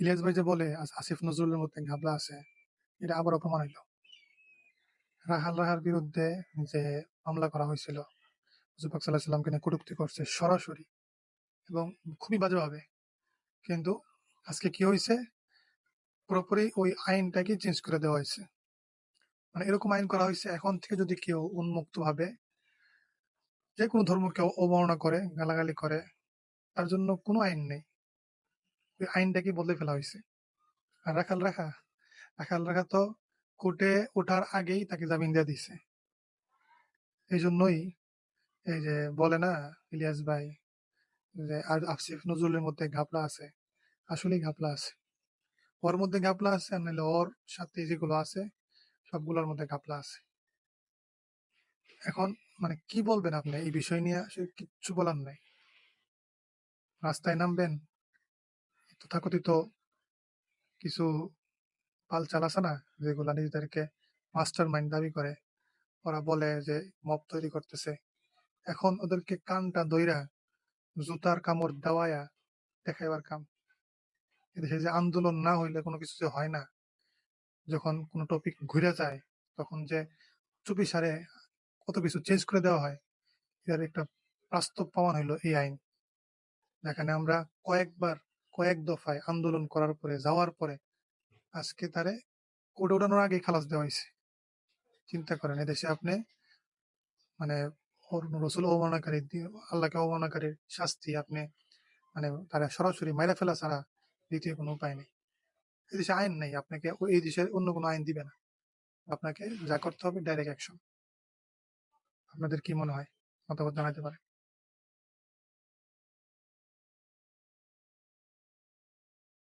ইলিয়াস ভাই যে বলে আসিফ নজরুলের মধ্যে ঘাবলা আছে, এটা আবার অপমান হইল। রাহাল রাহার বিরুদ্ধে যে মামলা করা হয়েছিল, হুজুর পাক সাল্লাল্লাহু আলাইহি সাল্লামকে নিয়ে কটূক্তি করছে সরাসরি এবং খুবই বাজেভাবে, কিন্তু আজকে কি হয়েছে, পুরোপুরি ওই আইনটাকে চেঞ্জ করে দেওয়া হয়েছে। মানে এরকম আইন করা হয়েছে, এখন থেকে যদি কেউ উন্মুক্ত ভাবে যে কোনো ধর্মকে অবমাননা করে, গালাগালি করে, তার জন্য কোনো আইন নেই, ওই আইনটাকে বদলে ফেলা হয়েছে। আর রাখাল রাখা তো কোর্টে ওঠার আগেই তাকে জামিন দিয়ে দিছে। এই জন্যই এই যে বলে না ইলিয়াস ভাই যে আর আসিফ নজরুলের মধ্যে ঘাপলা আছে, আসলেই ঘাপলা আছে। ওর মধ্যে ঘাপলা আছে, আর নাহলে ওর সাথে যেগুলো আছে সবগুলোর মধ্যে ঘাপলা আছে। এখন মানে কি বলবেন আপনি এই বিষয় নিয়ে? আসলে কিচ্ছু বলার নাই। রাস্তায় নামবেন, তথাকথিত কিছু পাল-চাল আছে না, যেগুলা নিজেদেরকে মাস্টার মাইন্ড দাবি করে, ওরা বলে যে মব তৈরি করতেছে। এখন ওদেরকে কানটা ধইরা জুতার কামড় দেওয়ায়া দেখাইবার কাম। এদেশে যে আন্দোলন না হইলে কোনো কিছু যে হয় না, যখন কোনো টপিক ঘুরে যায় তখন যে চুপিসারে কত কিছু চেঞ্জ করে দেওয়া হয়, এর একটা বাস্তব প্রমাণ হইলো এই আইন, যেখানে আমরা কয়েকবার কয়েক দফায় আন্দোলন করার পরে যাওয়ার পরে আজকে তারে কোর্টে ওঠানোর আগে খালাস দেওয়া হয়েছে। চিন্তা করেন, এদেশে আপনি মানে ওর রসুল অবমাননাকারী, আল্লাহকে অবমাননাকারীর শাস্তি আপনি মানে তারা সরাসরি মাইরা ফেলা ছাড়া দ্বিতীয় কোনো উপায় নেই। এই দেশে আইন নেই, আপনাকে এই দেশের অন্য কোনো আইন দিবে না। আপনাকে যা করতে হবে ডাইরেক্ট অ্যাকশন। আপনাদের কি মনে হয়? মতামত জানাতে পারেন।